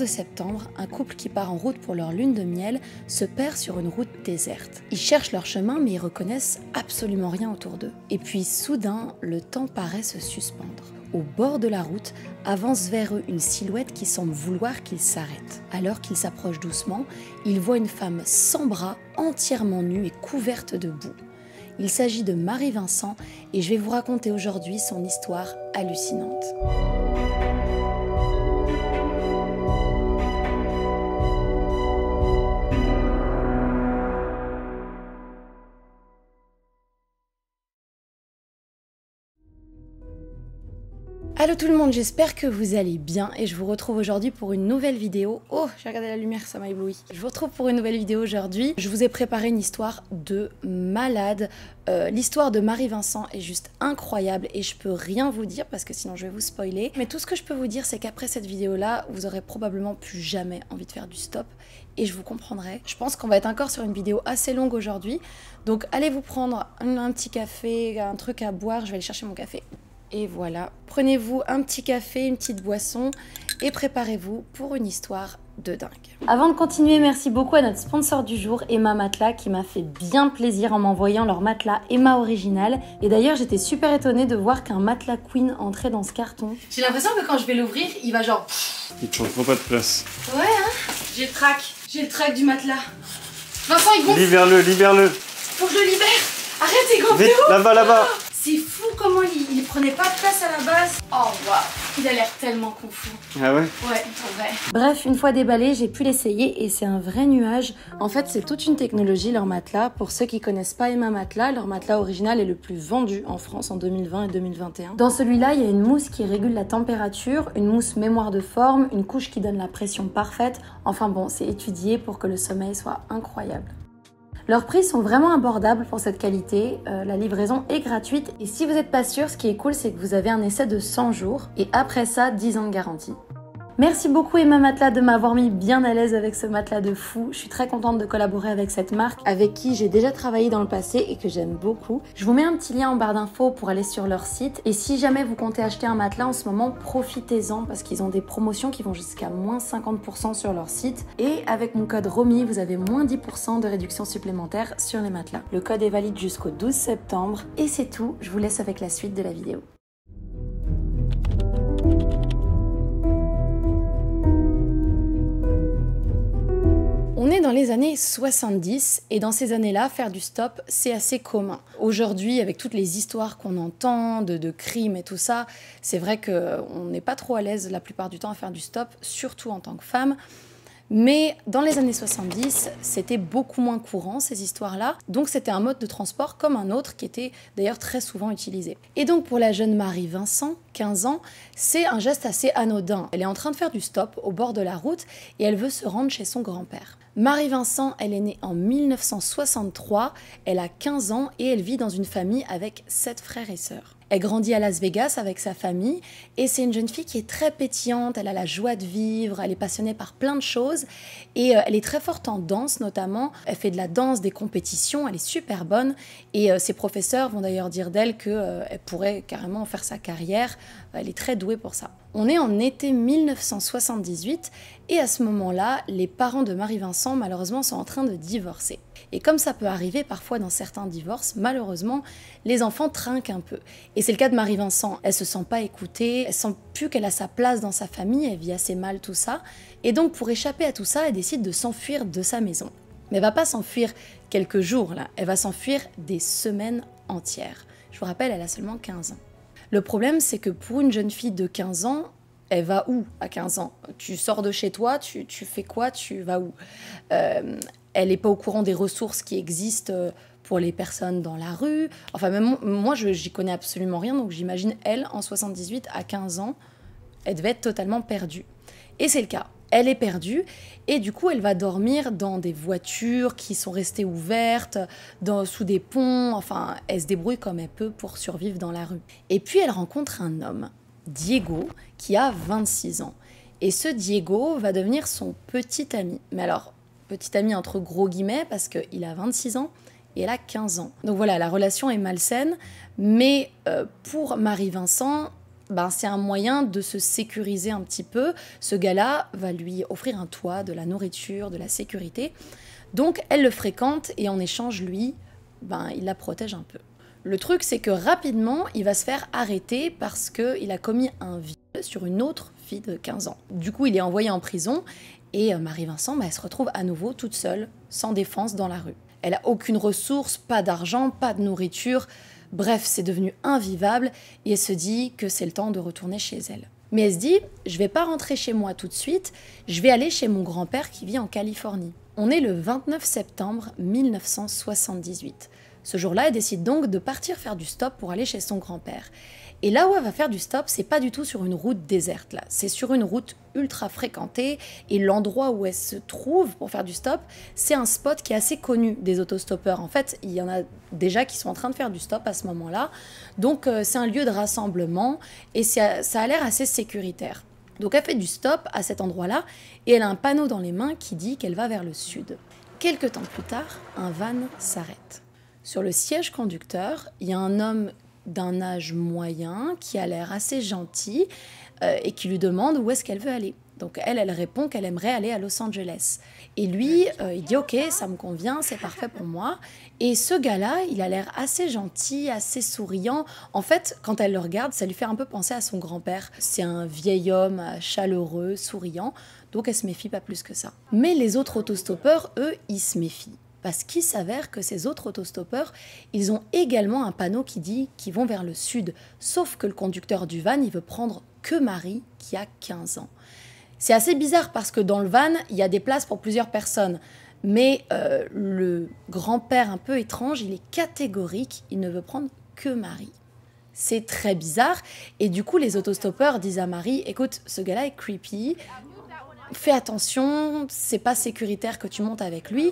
de septembre, un couple qui part en route pour leur lune de miel se perd sur une route déserte. Ils cherchent leur chemin mais ils reconnaissent absolument rien autour d'eux. Et puis soudain, le temps paraît se suspendre. Au bord de la route, avance vers eux une silhouette qui semble vouloir qu'ils s'arrêtent. Alors qu'ils s'approchent doucement, ils voient une femme sans bras, entièrement nue et couverte de boue. Il s'agit de Marie-Vincent et je vais vous raconter aujourd'hui son histoire hallucinante. Hello tout le monde, j'espère que vous allez bien et je vous retrouve aujourd'hui pour une nouvelle vidéo. Oh, j'ai regardé la lumière, ça m'a ébloui. Je vous retrouve pour une nouvelle vidéo aujourd'hui. Je vous ai préparé une histoire de malade. L'histoire de Marie-Vincent est juste incroyable et je peux rien vous dire parce que sinon je vais vous spoiler. Mais tout ce que je peux vous dire, c'est qu'après cette vidéo-là, vous aurez probablement plus jamais envie de faire du stop et je vous comprendrai. Je pense qu'on va être encore sur une vidéo assez longue aujourd'hui. Donc allez vous prendre un petit café, un truc à boire. Je vais aller chercher mon café. Et voilà, prenez-vous un petit café, une petite boisson et préparez-vous pour une histoire de dingue. Avant de continuer, merci beaucoup à notre sponsor du jour, Emma Matelas, qui m'a fait bien plaisir en m'envoyant leur matelas Emma original. Et d'ailleurs, j'étais super étonnée de voir qu'un matelas Queen entrait dans ce carton. J'ai l'impression que quand je vais l'ouvrir, il va genre... Il prend trop pas de place. Ouais, hein. J'ai le trac du matelas. Vincent, il gonfle. Libère-le. Faut que je le libère. Arrête, il gonfle. Vite, là-bas. C'est fou comment il prenait pas de place à la base. Oh waouh, il a l'air tellement confus. Ah ouais? Ouais, en vrai. Bref, une fois déballé, j'ai pu l'essayer et c'est un vrai nuage. En fait, c'est toute une technologie leur matelas. Pour ceux qui connaissent pas Emma Matelas, leur matelas original est le plus vendu en France en 2020 et 2021. Dans celui-là, il y a une mousse qui régule la température, une mousse mémoire de forme, une couche qui donne la pression parfaite. Enfin bon, c'est étudié pour que le sommeil soit incroyable. Leurs prix sont vraiment abordables pour cette qualité, la livraison est gratuite et si vous n'êtes pas sûr, ce qui est cool c'est que vous avez un essai de 100 jours et après ça 10 ans de garantie. Merci beaucoup Emma Matelas de m'avoir mis bien à l'aise avec ce matelas de fou. Je suis très contente de collaborer avec cette marque avec qui j'ai déjà travaillé dans le passé et que j'aime beaucoup. Je vous mets un petit lien en barre d'infos pour aller sur leur site. Et si jamais vous comptez acheter un matelas en ce moment, profitez-en parce qu'ils ont des promotions qui vont jusqu'à moins 50% sur leur site. Et avec mon code ROMI, vous avez moins 10% de réduction supplémentaire sur les matelas. Le code est valide jusqu'au 12 septembre. Et c'est tout, je vous laisse avec la suite de la vidéo. On est dans les années 70 et dans ces années-là, faire du stop, c'est assez commun. Aujourd'hui, avec toutes les histoires qu'on entend de crimes et tout ça, c'est vrai qu'on n'est pas trop à l'aise la plupart du temps à faire du stop, surtout en tant que femme. Mais dans les années 70, c'était beaucoup moins courant ces histoires-là. Donc c'était un mode de transport comme un autre qui était d'ailleurs très souvent utilisé. Et donc pour la jeune Marie-Vincent, 15 ans, c'est un geste assez anodin. Elle est en train de faire du stop au bord de la route et elle veut se rendre chez son grand-père. Marie-Vincent, elle est née en 1963, elle a 15 ans et elle vit dans une famille avec 7 frères et sœurs. Elle grandit à Las Vegas avec sa famille et c'est une jeune fille qui est très pétillante, elle a la joie de vivre, elle est passionnée par plein de choses et elle est très forte en danse notamment. Elle fait de la danse, des compétitions, elle est super bonne et ses professeurs vont d'ailleurs dire d'elle qu'elle pourrait carrément faire sa carrière, elle est très douée pour ça. On est en été 1978 et à ce moment-là, les parents de Marie-Vincent malheureusement sont en train de divorcer. Et comme ça peut arriver parfois dans certains divorces, malheureusement, les enfants trinquent un peu. Et c'est le cas de Marie-Vincent. Elle se sent pas écoutée, elle sent plus qu'elle a sa place dans sa famille, elle vit assez mal tout ça. Et donc pour échapper à tout ça, elle décide de s'enfuir de sa maison. Mais elle va pas s'enfuir quelques jours là, elle va s'enfuir des semaines entières. Je vous rappelle, elle a seulement 15 ans. Le problème, c'est que pour une jeune fille de 15 ans, elle va où à 15 ans? Tu sors de chez toi, tu fais quoi? Tu vas où? Elle n'est pas au courant des ressources qui existent pour les personnes dans la rue. Enfin, même moi, j'y connais absolument rien, donc j'imagine, elle, en 78, à 15 ans, elle devait être totalement perdue. Et c'est le cas. Elle est perdue, et du coup, elle va dormir dans des voitures qui sont restées ouvertes, sous des ponts. Enfin, elle se débrouille comme elle peut pour survivre dans la rue. Et puis, elle rencontre un homme, Diego, qui a 26 ans. Et ce Diego va devenir son petit ami. Mais alors, petit ami entre gros guillemets, parce qu'il a 26 ans et elle a 15 ans. Donc voilà, la relation est malsaine, mais pour Marie-Vincent, c'est un moyen de se sécuriser un petit peu. Ce gars-là va lui offrir un toit, de la nourriture, de la sécurité. Donc elle le fréquente et en échange, lui, il la protège un peu. Le truc, c'est que rapidement, il va se faire arrêter parce qu'il a commis un viol sur une autre fille de 15 ans. Du coup, il est envoyé en prison et Marie-Vincent, elle se retrouve à nouveau toute seule, sans défense dans la rue. Elle n'a aucune ressource, pas d'argent, pas de nourriture. Bref, c'est devenu invivable et elle se dit que c'est le temps de retourner chez elle. Mais elle se dit, je vais pas rentrer chez moi tout de suite, je vais aller chez mon grand-père qui vit en Californie. On est le 29 septembre 1978. Ce jour-là, elle décide donc de partir faire du stop pour aller chez son grand-père. Et là où elle va faire du stop, c'est pas du tout sur une route déserte, là. C'est sur une route ultra fréquentée. Et l'endroit où elle se trouve pour faire du stop, c'est un spot qui est assez connu des autostoppeurs. En fait, il y en a déjà qui sont en train de faire du stop à ce moment-là. Donc, c'est un lieu de rassemblement et ça a l'air assez sécuritaire. Donc, elle fait du stop à cet endroit-là et elle a un panneau dans les mains qui dit qu'elle va vers le sud. Quelque temps plus tard, un van s'arrête. Sur le siège conducteur, il y a un homme d'un âge moyen qui a l'air assez gentil et qui lui demande où est-ce qu'elle veut aller. Donc elle répond qu'elle aimerait aller à Los Angeles. Et lui, il dit « Ok, ça me convient, c'est parfait pour moi ». Et ce gars-là, il a l'air assez gentil, assez souriant. En fait, quand elle le regarde, ça lui fait un peu penser à son grand-père. C'est un vieil homme chaleureux, souriant, donc elle se méfie pas plus que ça. Mais les autres autostoppeurs, eux, ils se méfient. Parce qu'il s'avère que ces autres autostoppeurs, ils ont également un panneau qui dit qu'ils vont vers le sud. Sauf que le conducteur du van, il veut prendre que Marie, qui a 15 ans. C'est assez bizarre parce que dans le van, il y a des places pour plusieurs personnes. Mais le grand-père un peu étrange, il est catégorique, il ne veut prendre que Marie. C'est très bizarre. Et du coup, les autostoppeurs disent à Marie, écoute, ce gars-là est creepy, fais attention, c'est pas sécuritaire que tu montes avec lui.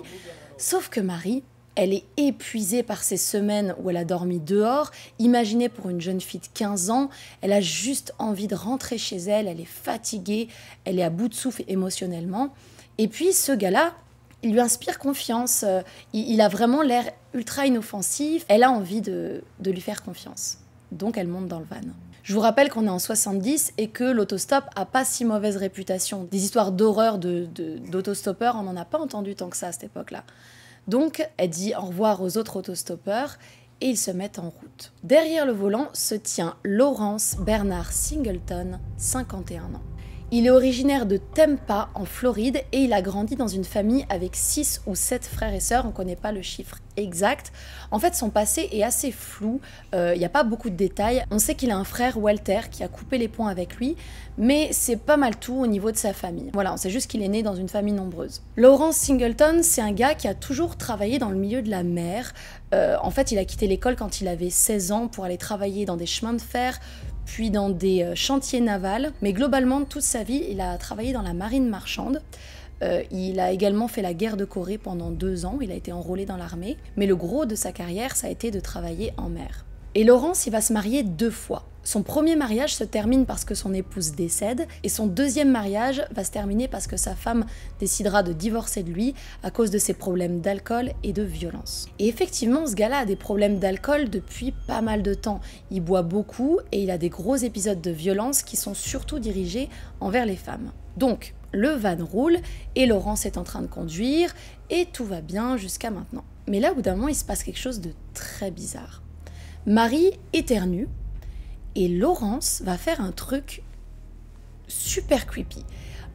Sauf que Marie, elle est épuisée par ces semaines où elle a dormi dehors. Imaginez pour une jeune fille de 15 ans, elle a juste envie de rentrer chez elle, elle est fatiguée, elle est à bout de souffle émotionnellement. Et puis ce gars-là, il lui inspire confiance, il a vraiment l'air ultra inoffensif, elle a envie de lui faire confiance. Donc elle monte dans le van. Je vous rappelle qu'on est en 70 et que l'autostop a pas si mauvaise réputation. Des histoires d'horreur d'autostoppeurs, on n'en a pas entendu tant que ça à cette époque-là. Donc, elle dit au revoir aux autres autostoppeurs et ils se mettent en route. Derrière le volant se tient Lawrence Bernard Singleton, 51 ans. Il est originaire de Tampa, en Floride, et il a grandi dans une famille avec 6 ou 7 frères et sœurs, on ne connaît pas le chiffre exact. En fait, son passé est assez flou, il n'y a pas beaucoup de détails. On sait qu'il a un frère, Walter, qui a coupé les ponts avec lui, mais c'est pas mal tout au niveau de sa famille. Voilà, on sait juste qu'il est né dans une famille nombreuse. Lawrence Singleton, c'est un gars qui a toujours travaillé dans le milieu de la mer. En fait, il a quitté l'école quand il avait 16 ans pour aller travailler dans des chemins de fer, puis dans des chantiers navals. Mais globalement, toute sa vie, il a travaillé dans la marine marchande. Il a également fait la guerre de Corée pendant 2 ans, il a été enrôlé dans l'armée. Mais le gros de sa carrière, ça a été de travailler en mer. Et Lawrence, il va se marier 2 fois. Son premier mariage se termine parce que son épouse décède, et son deuxième mariage va se terminer parce que sa femme décidera de divorcer de lui à cause de ses problèmes d'alcool et de violence. Et effectivement, ce gars-là a des problèmes d'alcool depuis pas mal de temps. Il boit beaucoup et il a des gros épisodes de violence qui sont surtout dirigés envers les femmes. Donc, le van roule et Lawrence est en train de conduire et tout va bien jusqu'à maintenant. Mais là, au bout d'un moment, il se passe quelque chose de très bizarre. Marie éternue et Lawrence va faire un truc super creepy.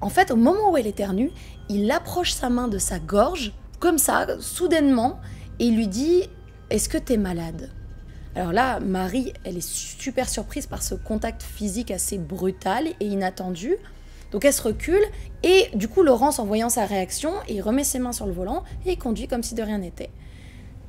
En fait, au moment où elle éternue, il approche sa main de sa gorge, comme ça, soudainement, et il lui dit « Est-ce que t'es malade ?» Alors là, Marie, elle est super surprise par ce contact physique assez brutal et inattendu. Donc elle se recule, et du coup, Lawrence, en voyant sa réaction, il remet ses mains sur le volant et il conduit comme si de rien n'était.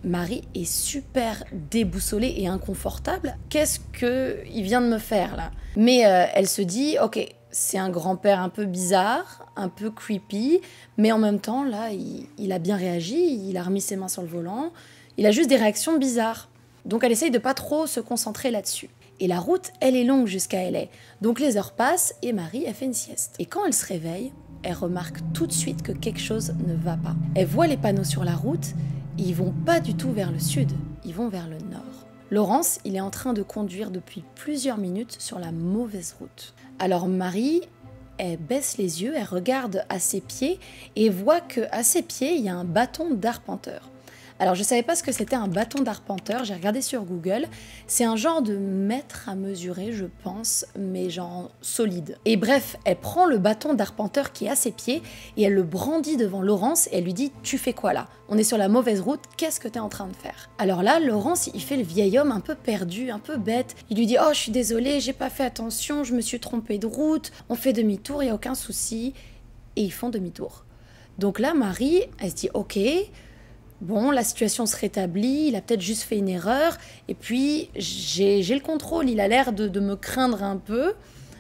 Marie est super déboussolée et inconfortable. Qu'est-ce qu'il vient de me faire là? Mais elle se dit, ok, c'est un grand-père un peu bizarre, un peu creepy, mais en même temps, là, il a bien réagi, il a remis ses mains sur le volant, il a juste des réactions bizarres. Donc elle essaye de pas trop se concentrer là-dessus. Et la route, elle est longue jusqu'à LA. Donc les heures passent et Marie, elle fait une sieste. Et quand elle se réveille, elle remarque tout de suite que quelque chose ne va pas. Elle voit les panneaux sur la route. Ils vont pas du tout vers le sud, ils vont vers le nord. Laurence, il est en train de conduire depuis plusieurs minutes sur la mauvaise route. Alors Marie, elle baisse les yeux, elle regarde à ses pieds et voit qu'à ses pieds, il y a un bâton d'arpenteur. Alors je ne savais pas ce que c'était un bâton d'arpenteur, j'ai regardé sur Google. C'est un genre de mètre à mesurer, je pense, mais genre solide. Et bref, elle prend le bâton d'arpenteur qui est à ses pieds et elle le brandit devant Laurence et elle lui dit « Tu fais quoi là? On est sur la mauvaise route, qu'est-ce que tu es en train de faire ?» Alors là, Laurence, il fait le vieil homme un peu perdu, un peu bête. Il lui dit « Oh, je suis désolé, j'ai pas fait attention, je me suis trompé de route, on fait demi-tour, il n'y a aucun souci. » Et ils font demi-tour. Donc là, Marie, elle se dit « Ok. » Bon, la situation se rétablit, il a peut-être juste fait une erreur, et puis j'ai le contrôle, il a l'air de me craindre un peu,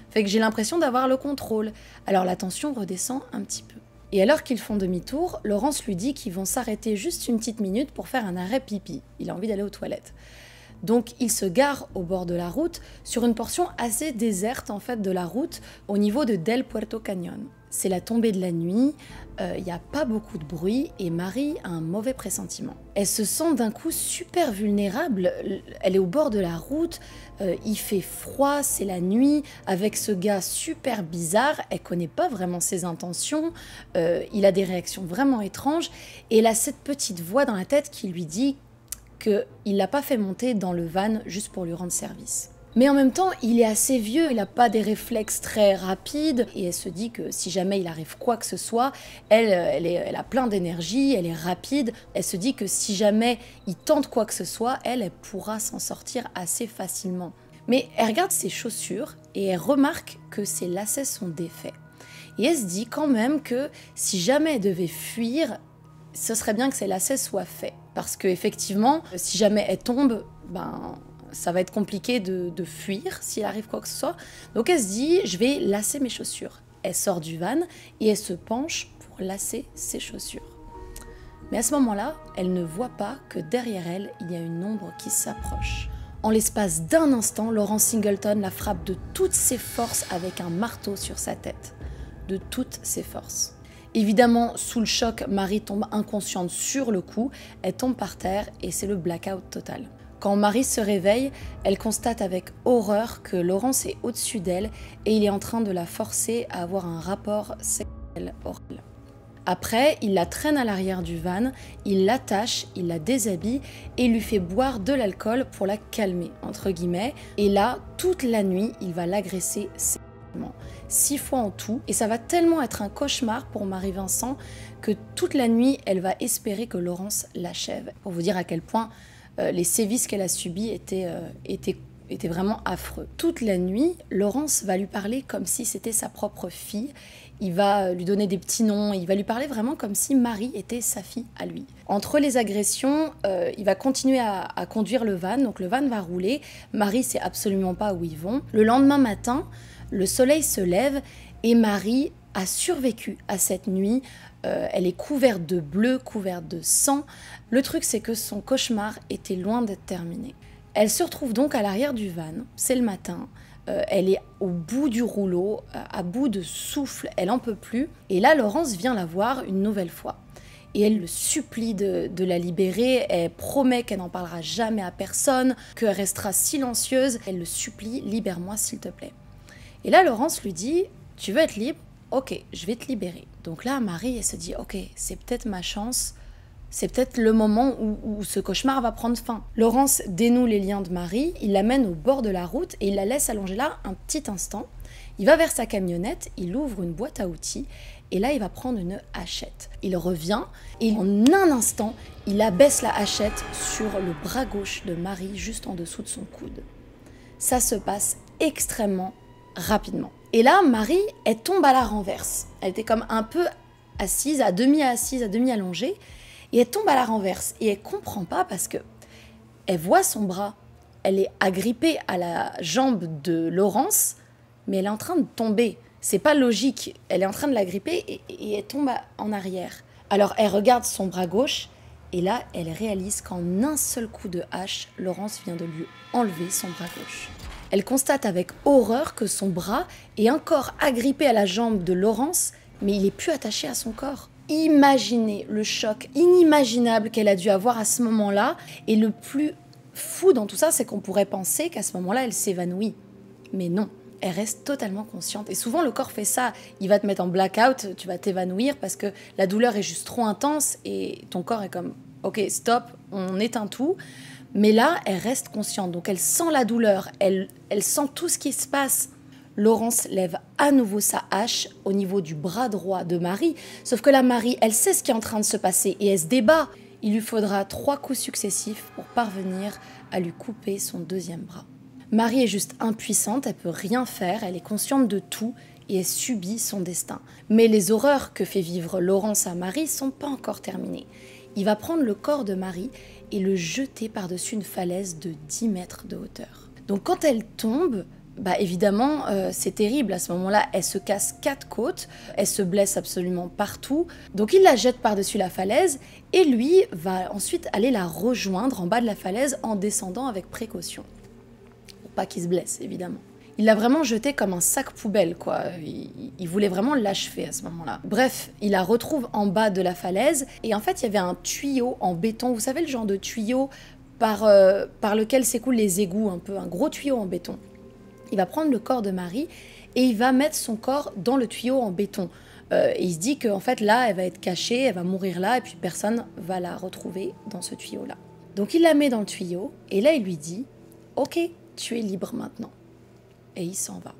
fait que j'ai l'impression d'avoir le contrôle. Alors la tension redescend un petit peu. Et alors qu'ils font demi-tour, Laurence lui dit qu'ils vont s'arrêter juste une petite minute pour faire un arrêt pipi. Il a envie d'aller aux toilettes. Donc il se gare au bord de la route, sur une portion assez déserte en fait de la route, au niveau de Del Puerto Canyon. C'est la tombée de la nuit, il n'y a pas beaucoup de bruit et Marie a un mauvais pressentiment. Elle se sent d'un coup super vulnérable, elle est au bord de la route, il fait froid, c'est la nuit, avec ce gars super bizarre, elle connaît pas vraiment ses intentions, il a des réactions vraiment étranges et elle a cette petite voix dans la tête qui lui dit qu'il ne l'a pas fait monter dans le van juste pour lui rendre service. Mais en même temps, il est assez vieux, il n'a pas des réflexes très rapides, et elle se dit que si jamais il arrive quoi que ce soit, elle a plein d'énergie, elle est rapide, elle se dit que si jamais il tente quoi que ce soit, elle pourra s'en sortir assez facilement. Mais elle regarde ses chaussures, et elle remarque que ses lacets sont défaits. Et elle se dit quand même que si jamais elle devait fuir, ce serait bien que ses lacets soient faits. Parce qu'effectivement, si jamais elle tombe, ça va être compliqué de fuir s'il arrive quoi que ce soit. Donc elle se dit, je vais lasser mes chaussures. Elle sort du van et elle se penche pour lasser ses chaussures. Mais à ce moment-là, elle ne voit pas que derrière elle, il y a une ombre qui s'approche. En l'espace d'un instant, Laurence Singleton la frappe de toutes ses forces avec un marteau sur sa tête. De toutes ses forces. Évidemment, sous le choc, Marie tombe inconsciente sur le coup, elle tombe par terre et c'est le blackout total. Quand Marie se réveille, elle constate avec horreur que Laurence est au-dessus d'elle et il est en train de la forcer à avoir un rapport sexuel oral. Après, il la traîne à l'arrière du van, il l'attache, il la déshabille et lui fait boire de l'alcool pour la calmer, entre guillemets. Et là, toute la nuit, il va l'agresser sexuellement. 6 fois en tout, et ça va tellement être un cauchemar pour Marie-Vincent que toute la nuit, elle va espérer que Laurence l'achève. Pour vous dire à quel point les sévices qu'elle a subis étaient vraiment affreux. Toute la nuit, Laurence va lui parler comme si c'était sa propre fille. Il va lui donner des petits noms, il va lui parler vraiment comme si Marie était sa fille à lui. Entre les agressions, il va continuer à conduire le van, donc le van va rouler. Marie sait absolument pas où ils vont. Le lendemain matin, le soleil se lève et Marie a survécu à cette nuit. Elle est couverte de bleu, couverte de sang. Le truc, c'est que son cauchemar était loin d'être terminé. Elle se retrouve donc à l'arrière du van, c'est le matin. Elle est au bout du rouleau, à bout de souffle, elle en peut plus. Et là, Laurence vient la voir une nouvelle fois. Et elle le supplie de la libérer, elle promet qu'elle n'en parlera jamais à personne, qu'elle restera silencieuse. Elle le supplie, libère-moi s'il te plaît. Et là, Laurence lui dit, tu veux être libre? Ok, je vais te libérer. Donc là, Marie, elle se dit, ok, c'est peut-être ma chance, c'est peut-être le moment où ce cauchemar va prendre fin. Laurence dénoue les liens de Marie, il l'amène au bord de la route et il la laisse allonger là un petit instant. Il va vers sa camionnette, il ouvre une boîte à outils et là, il va prendre une hachette. Il revient et en un instant, il abaisse la hachette sur le bras gauche de Marie, juste en dessous de son coude. Ça se passe extrêmement rapidement. Et là, Marie, elle tombe à la renverse. Elle était comme un peu assise, à demi allongée, et elle tombe à la renverse. Et elle comprend pas parce que elle voit son bras, elle est agrippée à la jambe de Laurence, mais elle est en train de tomber. C'est pas logique. Elle est en train de l'agripper et elle tombe en arrière. Alors elle regarde son bras gauche, et là, elle réalise qu'en un seul coup de hache, Laurence vient de lui enlever son bras gauche. Elle constate avec horreur que son bras est encore agrippé à la jambe de Laurence, mais il n'est plus attaché à son corps. Imaginez le choc inimaginable qu'elle a dû avoir à ce moment-là. Et le plus fou dans tout ça, c'est qu'on pourrait penser qu'à ce moment-là, elle s'évanouit. Mais non, elle reste totalement consciente. Et souvent, le corps fait ça. Il va te mettre en blackout, tu vas t'évanouir parce que la douleur est juste trop intense et ton corps est comme « Ok, stop, on éteint tout ». Mais là, elle reste consciente. Donc, elle sent la douleur, elle sent tout ce qui se passe. Laurence lève à nouveau sa hache au niveau du bras droit de Marie. Sauf que là, Marie, elle sait ce qui est en train de se passer et elle se débat. Il lui faudra 3 coups successifs pour parvenir à lui couper son deuxième bras. Marie est juste impuissante, elle peut rien faire, elle est consciente de tout et elle subit son destin. Mais les horreurs que fait vivre Laurence à Marie sont pas encore terminées. Il va prendre le corps de Marie et le jeter par-dessus une falaise de 10 mètres de hauteur. Donc quand elle tombe, évidemment, c'est terrible. À ce moment-là, elle se casse 4 côtes, elle se blesse absolument partout. Donc il la jette par-dessus la falaise et lui va ensuite aller la rejoindre en bas de la falaise en descendant avec précaution. Pour pas qu'il se blesse, évidemment. Il l'a vraiment jeté comme un sac poubelle, quoi. Il voulait vraiment l'achever à ce moment-là. Bref, il la retrouve en bas de la falaise et en fait, il y avait un tuyau en béton. Vous savez, le genre de tuyau par lequel s'écoulent les égouts, un gros tuyau en béton. Il va prendre le corps de Marie et il va mettre son corps dans le tuyau en béton. Et il se dit qu'en fait, là, elle va être cachée, elle va mourir là et puis personne va la retrouver dans ce tuyau-là. Donc, il la met dans le tuyau et là, il lui dit « Ok, tu es libre maintenant ». Et il s'en va.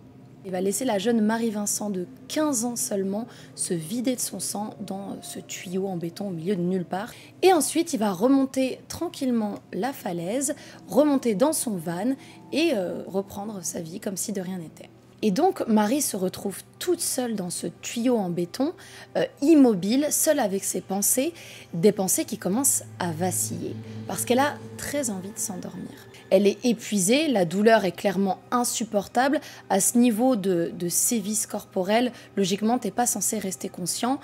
Il va laisser la jeune Marie-Vincent de 15 ans seulement se vider de son sang dans ce tuyau en béton au milieu de nulle part. Et ensuite, il va remonter tranquillement la falaise, remonter dans son van et reprendre sa vie comme si de rien n'était. Et donc, Marie se retrouve toute seule dans ce tuyau en béton, immobile, seule avec ses pensées, des pensées qui commencent à vaciller, parce qu'elle a très envie de s'endormir. Elle est épuisée, la douleur est clairement insupportable. À ce niveau de sévices corporels, logiquement, tu n'es pas censé rester conscient.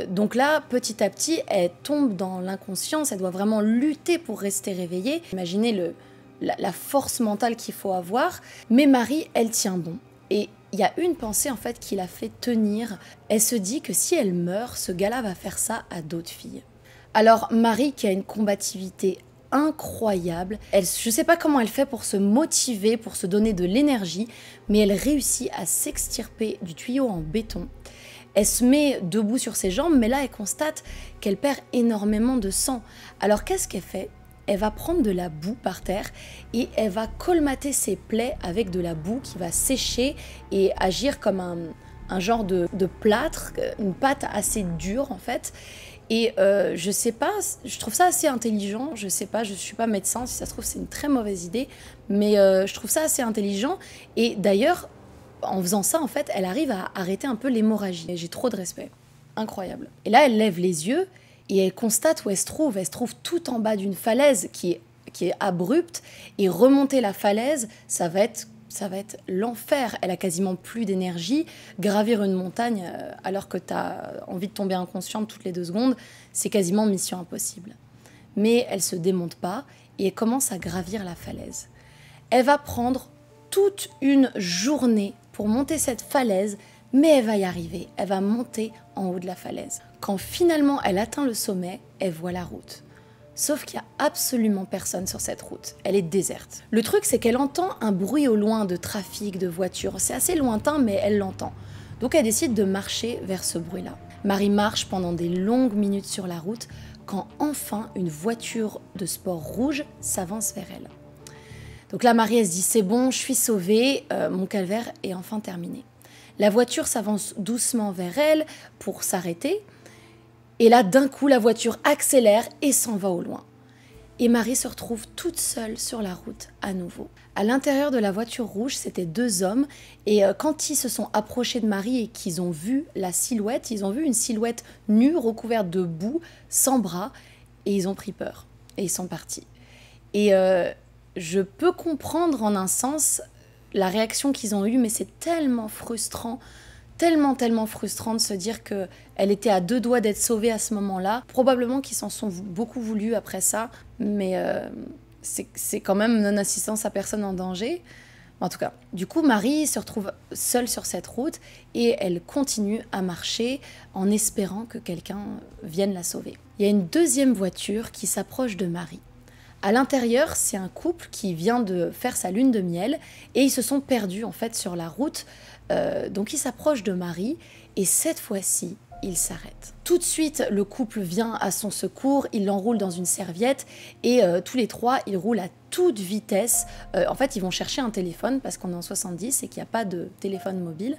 Donc là, petit à petit, elle tombe dans l'inconscience, elle doit vraiment lutter pour rester réveillée. Imaginez la force mentale qu'il faut avoir. Mais Marie, elle tient bon. Et il y a une pensée en fait qui la fait tenir. Elle se dit que si elle meurt, ce gars-là va faire ça à d'autres filles. Alors Marie, qui a une combativité incroyable, je ne sais pas comment elle fait pour se motiver, pour se donner de l'énergie, mais elle réussit à s'extirper du tuyau en béton. Elle se met debout sur ses jambes, mais là elle constate qu'elle perd énormément de sang. Alors qu'est-ce qu'elle fait ? Elle va prendre de la boue par terre et elle va colmater ses plaies avec de la boue qui va sécher et agir comme un genre de plâtre, une pâte assez dure en fait. Et je sais pas, je trouve ça assez intelligent, je sais pas, je suis pas médecin, si ça se trouve c'est une très mauvaise idée, mais je trouve ça assez intelligent. Et d'ailleurs, en faisant ça, en fait, elle arrive à arrêter un peu l'hémorragie. J'ai trop de respect, incroyable. Et là, elle lève les yeux et elle constate où elle se trouve. Elle se trouve tout en bas d'une falaise qui est abrupte, et remonter la falaise, ça va être l'enfer. Elle a quasiment plus d'énergie. Gravir une montagne alors que tu as envie de tomber inconsciente toutes les 2 secondes, c'est quasiment mission impossible. Mais elle se démonte pas et elle commence à gravir la falaise. Elle va prendre toute une journée pour monter cette falaise, mais elle va y arriver. Elle va monter en haut de la falaise. Quand finalement elle atteint le sommet, elle voit la route. Sauf qu'il n'y a absolument personne sur cette route. Elle est déserte. Le truc, c'est qu'elle entend un bruit au loin de trafic, de voitures. C'est assez lointain, mais elle l'entend. Donc elle décide de marcher vers ce bruit-là. Marie marche pendant des longues minutes sur la route, quand enfin une voiture de sport rouge s'avance vers elle. Donc là, Marie, elle se dit « c'est bon, je suis sauvée, mon calvaire est enfin terminé ». La voiture s'avance doucement vers elle pour s'arrêter. Et là, d'un coup, la voiture accélère et s'en va au loin. Et Marie se retrouve toute seule sur la route à nouveau. À l'intérieur de la voiture rouge, c'était 2 hommes. Et quand ils se sont approchés de Marie et qu'ils ont vu la silhouette, ils ont vu une silhouette nue, recouverte de boue, sans bras. Et ils ont pris peur. Et ils sont partis. Et je peux comprendre en un sens la réaction qu'ils ont eue, mais c'est tellement frustrant. Tellement frustrant de se dire qu'elle était à 2 doigts d'être sauvée à ce moment-là. Probablement qu'ils s'en sont beaucoup voulu après ça, mais c'est quand même non-assistance à personne en danger. En tout cas, du coup, Marie se retrouve seule sur cette route et elle continue à marcher en espérant que quelqu'un vienne la sauver. Il y a une 2e voiture qui s'approche de Marie. À l'intérieur, c'est un couple qui vient de faire sa lune de miel et ils se sont perdus en fait sur la route. Donc ils s'approchent de Marie et cette fois-ci, ils s'arrêtent. Tout de suite, le couple vient à son secours, il l'enroule dans une serviette et tous les trois, ils roulent à toute vitesse. En fait, ils vont chercher un téléphone parce qu'on est en 70 et qu'il n'y a pas de téléphone mobile.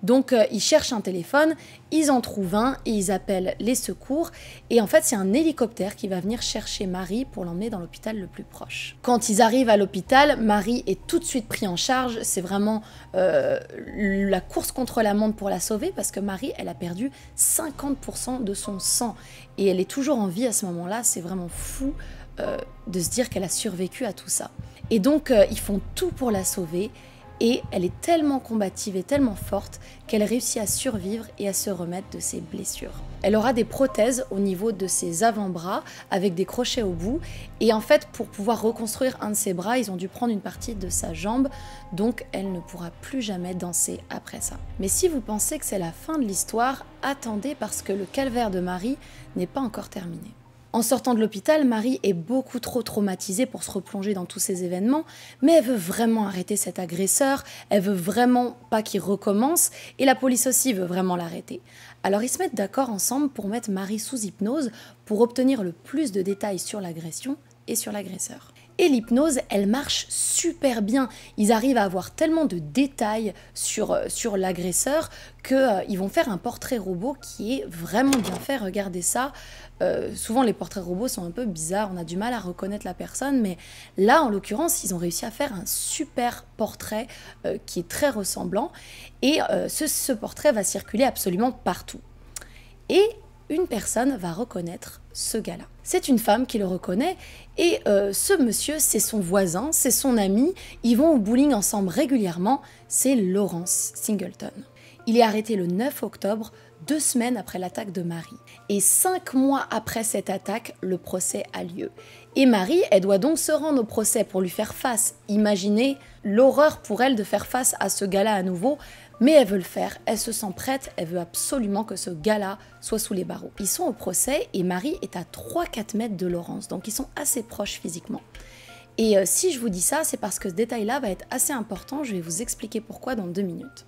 Donc ils cherchent un téléphone, ils en trouvent un et ils appellent les secours. Et en fait, c'est un hélicoptère qui va venir chercher Marie pour l'emmener dans l'hôpital le plus proche. Quand ils arrivent à l'hôpital, Marie est tout de suite prise en charge. C'est vraiment la course contre la montre pour la sauver parce que Marie, elle a perdu 50% de son sang. Et elle est toujours en vie à ce moment-là. C'est vraiment fou de se dire qu'elle a survécu à tout ça. Et donc, ils font tout pour la sauver. Et elle est tellement combative et tellement forte qu'elle réussit à survivre et à se remettre de ses blessures. Elle aura des prothèses au niveau de ses avant-bras avec des crochets au bout. Et en fait, pour pouvoir reconstruire un de ses bras, ils ont dû prendre une partie de sa jambe. Donc, elle ne pourra plus jamais danser après ça. Mais si vous pensez que c'est la fin de l'histoire, attendez parce que le calvaire de Marie n'est pas encore terminé. En sortant de l'hôpital, Marie est beaucoup trop traumatisée pour se replonger dans tous ces événements, mais elle veut vraiment arrêter cet agresseur, elle veut vraiment pas qu'il recommence, et la police aussi veut vraiment l'arrêter. Alors ils se mettent d'accord ensemble pour mettre Marie sous hypnose pour obtenir le plus de détails sur l'agression et sur l'agresseur. Et l'hypnose, elle marche super bien. Ils arrivent à avoir tellement de détails sur l'agresseur qu'ils vont faire un portrait robot qui est vraiment bien fait. Regardez ça. Souvent, les portraits robots sont un peu bizarres. On a du mal à reconnaître la personne. Mais là, en l'occurrence, ils ont réussi à faire un super portrait qui est très ressemblant. Et ce portrait va circuler absolument partout. Et une personne va reconnaître ce gars-là. C'est une femme qui le reconnaît et ce monsieur, c'est son voisin, c'est son ami. Ils vont au bowling ensemble régulièrement. C'est Lawrence Singleton. Il est arrêté le 9 octobre, 2 semaines après l'attaque de Marie. Et 5 mois après cette attaque, le procès a lieu. Et Marie, elle doit donc se rendre au procès pour lui faire face. Imaginez l'horreur pour elle de faire face à ce gars-là à nouveau. Mais elle veut le faire, elle se sent prête, elle veut absolument que ce gars-là soit sous les barreaux. Ils sont au procès et Marie est à 3-4 mètres de Lawrence, donc ils sont assez proches physiquement. Et si je vous dis ça, c'est parce que ce détail-là va être assez important, je vais vous expliquer pourquoi dans 2 minutes.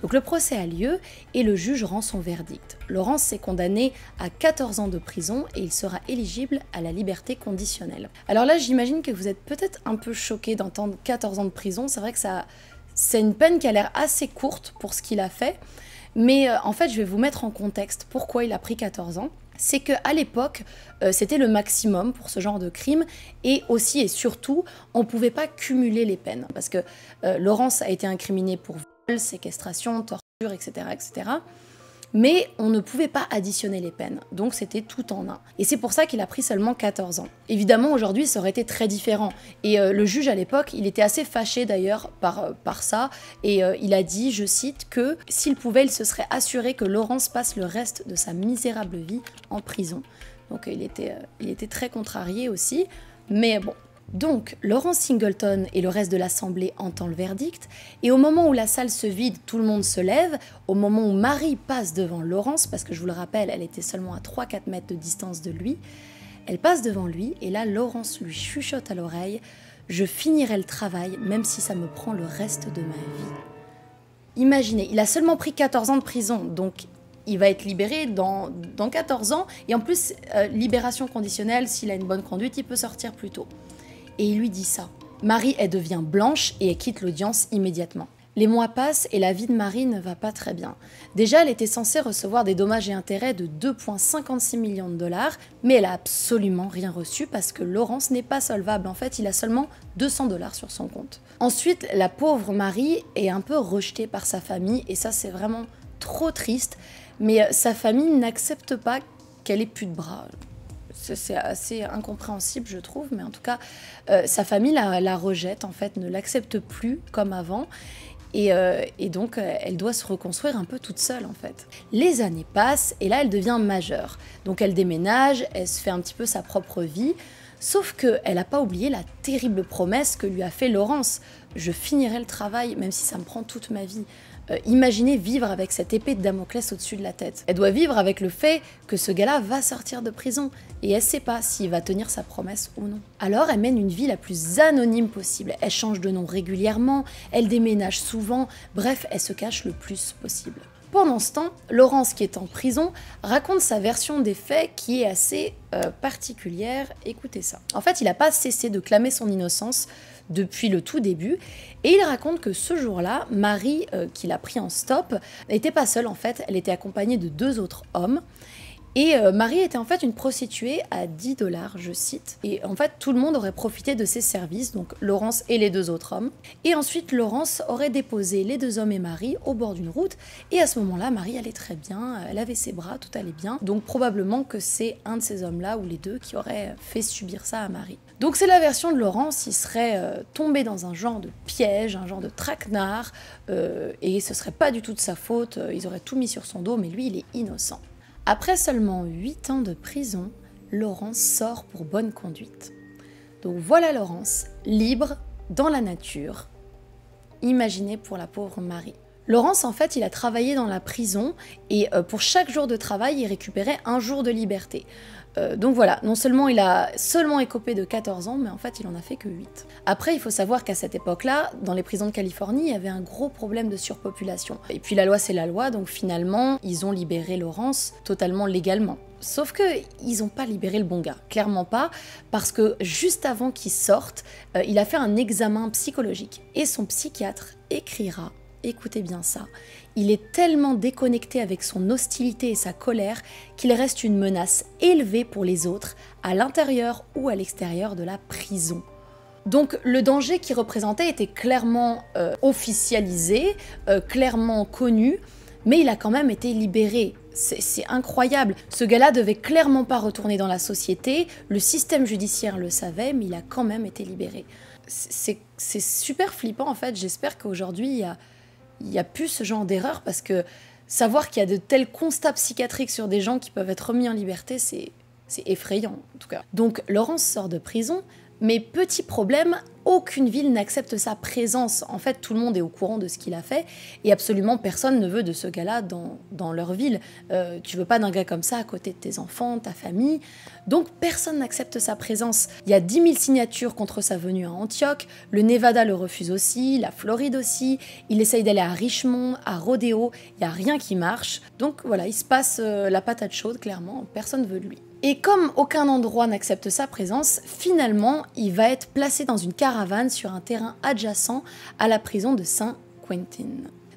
Donc le procès a lieu et le juge rend son verdict. Lawrence s'est condamné à 14 ans de prison et il sera éligible à la liberté conditionnelle. Alors là, j'imagine que vous êtes peut-être un peu choqués d'entendre 14 ans de prison, c'est vrai que c'est une peine qui a l'air assez courte pour ce qu'il a fait, mais en fait je vais vous mettre en contexte pourquoi il a pris 14 ans. C'est qu'à l'époque, c'était le maximum pour ce genre de crime, et aussi et surtout, on ne pouvait pas cumuler les peines, parce que Lawrence a été incriminé pour vol, séquestration, torture, etc., etc., mais on ne pouvait pas additionner les peines, donc c'était tout en un. Et c'est pour ça qu'il a pris seulement 14 ans. Évidemment, aujourd'hui, ça aurait été très différent. Et le juge, à l'époque, il était assez fâché d'ailleurs par ça, et il a dit, je cite, que s'il pouvait, il se serait assuré que Lawrence passe le reste de sa misérable vie en prison. Donc il était très contrarié aussi, mais bon. Donc, Lawrence Singleton et le reste de l'assemblée entendent le verdict, et au moment où la salle se vide, tout le monde se lève, au moment où Marie passe devant Lawrence, parce que je vous le rappelle, elle était seulement à 3-4 mètres de distance de lui, elle passe devant lui, et là, Lawrence lui chuchote à l'oreille « Je finirai le travail, même si ça me prend le reste de ma vie. » Imaginez, il a seulement pris 14 ans de prison, donc il va être libéré dans 14 ans, et en plus, libération conditionnelle, s'il a une bonne conduite, il peut sortir plus tôt. Et il lui dit ça. Marie, elle devient blanche et elle quitte l'audience immédiatement. Les mois passent et la vie de Marie ne va pas très bien. Déjà, elle était censée recevoir des dommages et intérêts de 2,56 millions de dollars, mais elle a absolument rien reçu parce que Lawrence n'est pas solvable. En fait, il a seulement 200 dollars sur son compte. Ensuite, la pauvre Marie est un peu rejetée par sa famille et ça, c'est vraiment trop triste. Mais sa famille n'accepte pas qu'elle ait plus de bras. C'est assez incompréhensible, je trouve, mais en tout cas, sa famille la rejette, en fait, ne l'accepte plus comme avant. Et donc, elle doit se reconstruire un peu toute seule, en fait. Les années passent, et là, elle devient majeure. Donc, elle déménage, elle se fait un petit peu sa propre vie. Sauf qu'elle n'a pas oublié la terrible promesse que lui a fait Laurence. Je finirai le travail, même si ça me prend toute ma vie. Imaginez vivre avec cette épée de Damoclès au-dessus de la tête. Elle doit vivre avec le fait que ce gars-là va sortir de prison et elle sait pas s'il va tenir sa promesse ou non. Alors elle mène une vie la plus anonyme possible. Elle change de nom régulièrement, elle déménage souvent, bref, elle se cache le plus possible. Pendant ce temps, Laurence, qui est en prison, raconte sa version des faits qui est assez particulière. Écoutez ça. En fait, il n'a pas cessé de clamer son innocence depuis le tout début, et il raconte que ce jour-là, Marie, qu'il a pris en stop, n'était pas seule en fait, elle était accompagnée de 2 autres hommes, et Marie était en fait une prostituée à 10 $, je cite, et en fait tout le monde aurait profité de ses services, donc Laurence et les 2 autres hommes, et ensuite Laurence aurait déposé les 2 hommes et Marie au bord d'une route, et à ce moment-là, Marie allait très bien, elle avait ses bras, tout allait bien, donc probablement que c'est un de ces hommes-là, ou les 2, qui auraient fait subir ça à Marie. Donc c'est la version de Laurence, il serait tombé dans un genre de piège, un genre de traquenard, et ce serait pas du tout de sa faute, ils auraient tout mis sur son dos, mais lui il est innocent. Après seulement 8 ans de prison, Laurence sort pour bonne conduite. Donc voilà Laurence, libre, dans la nature. Imaginez pour la pauvre Marie. Laurence, en fait, il a travaillé dans la prison et pour chaque jour de travail, il récupérait 1 jour de liberté. Donc voilà, non seulement il a seulement écopé de 14 ans, mais en fait il en a fait que 8. Après, il faut savoir qu'à cette époque-là, dans les prisons de Californie, il y avait un gros problème de surpopulation. Et puis la loi c'est la loi, donc finalement, ils ont libéré Laurence totalement légalement. Sauf qu'ils n'ont pas libéré le bon gars, clairement pas, parce que juste avant qu'il sorte, il a fait un examen psychologique. Et son psychiatre écrira, écoutez bien ça, il est tellement déconnecté avec son hostilité et sa colère qu'il reste une menace élevée pour les autres, à l'intérieur ou à l'extérieur de la prison. Donc le danger qu'il représentait était clairement officialisé, clairement connu, mais il a quand même été libéré. C'est incroyable. Ce gars-là devait clairement pas retourner dans la société, le système judiciaire le savait, mais il a quand même été libéré. C'est super flippant en fait, j'espère qu'aujourd'hui il n'y a plus ce genre d'erreur, parce que savoir qu'il y a de tels constats psychiatriques sur des gens qui peuvent être remis en liberté, c'est effrayant en tout cas. Donc Laurence sort de prison, mais petit problème, aucune ville n'accepte sa présence. En fait, tout le monde est au courant de ce qu'il a fait et absolument personne ne veut de ce gars-là dans leur ville. Tu veux pas d'un gars comme ça à côté de tes enfants, ta famille. Donc personne n'accepte sa présence. Il y a 10 000 signatures contre sa venue à Antioche, le Nevada le refuse aussi, la Floride aussi, il essaye d'aller à Richmond, à Rodeo, il n'y a rien qui marche. Donc voilà, il se passe la patate chaude, clairement, personne ne veut de lui. Et comme aucun endroit n'accepte sa présence, finalement, il va être placé dans une caravane sur un terrain adjacent à la prison de Saint-Quentin.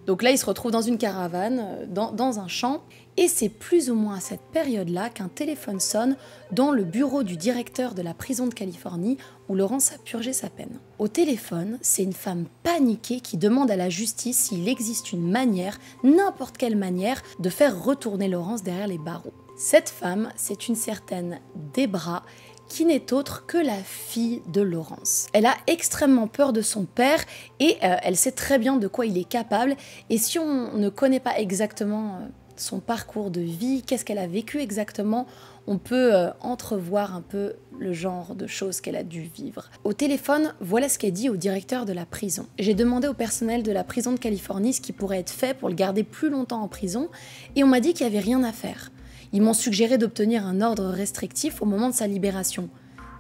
Donc là, il se retrouve dans une caravane, dans un champ, et c'est plus ou moins à cette période-là qu'un téléphone sonne dans le bureau du directeur de la prison de Californie où Laurence a purgé sa peine. Au téléphone, c'est une femme paniquée qui demande à la justice s'il existe une manière, n'importe quelle manière, de faire retourner Laurence derrière les barreaux. Cette femme, c'est une certaine Debra, qui n'est autre que la fille de Laurence. Elle a extrêmement peur de son père et elle sait très bien de quoi il est capable. Et si on ne connaît pas exactement son parcours de vie, qu'est-ce qu'elle a vécu exactement, on peut entrevoir un peu le genre de choses qu'elle a dû vivre. Au téléphone, voilà ce qu'elle dit au directeur de la prison. J'ai demandé au personnel de la prison de Californie ce qui pourrait être fait pour le garder plus longtemps en prison et on m'a dit qu'il n'y avait rien à faire. Ils m'ont suggéré d'obtenir un ordre restrictif au moment de sa libération.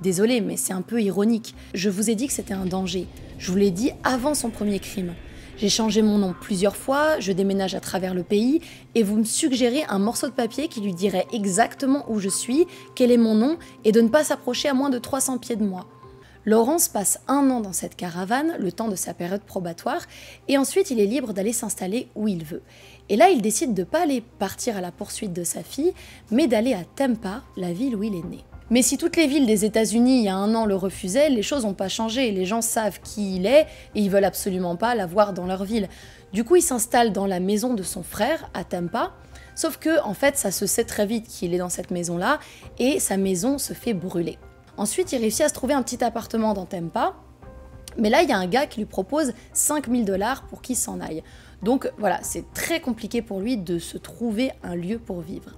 Désolée, mais c'est un peu ironique. Je vous ai dit que c'était un danger. Je vous l'ai dit avant son premier crime. J'ai changé mon nom plusieurs fois, je déménage à travers le pays, et vous me suggérez un morceau de papier qui lui dirait exactement où je suis, quel est mon nom, et de ne pas s'approcher à moins de 300 pieds de moi. Laurence passe 1 an dans cette caravane, le temps de sa période probatoire, et ensuite il est libre d'aller s'installer où il veut. Et là, il décide de ne pas aller partir à la poursuite de sa fille, mais d'aller à Tampa, la ville où il est né. Mais si toutes les villes des États-Unis il y a 1 an le refusaient, les choses n'ont pas changé. Les gens savent qui il est et ils veulent absolument pas l'avoir dans leur ville. Du coup, il s'installe dans la maison de son frère à Tampa, sauf que en fait, ça se sait très vite qu'il est dans cette maison-là et sa maison se fait brûler. Ensuite, il réussit à se trouver un petit appartement dans Tampa, mais là, il y a un gars qui lui propose 5 000 $ pour qu'il s'en aille. Donc voilà, c'est très compliqué pour lui de se trouver un lieu pour vivre.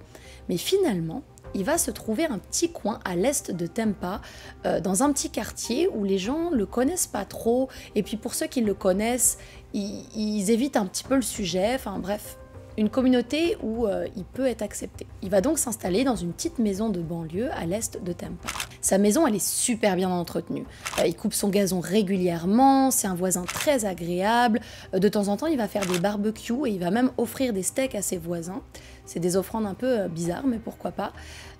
Mais finalement, il va se trouver un petit coin à l'est de Tampa, dans un petit quartier où les gens le connaissent pas trop, et puis pour ceux qui le connaissent, ils évitent un petit peu le sujet, enfin bref, une communauté où il peut être accepté. Il va donc s'installer dans une petite maison de banlieue à l'est de Tampa. Sa maison, elle est super bien entretenue. Il coupe son gazon régulièrement, c'est un voisin très agréable. De temps en temps, il va faire des barbecues et il va même offrir des steaks à ses voisins. C'est des offrandes un peu bizarres, mais pourquoi pas.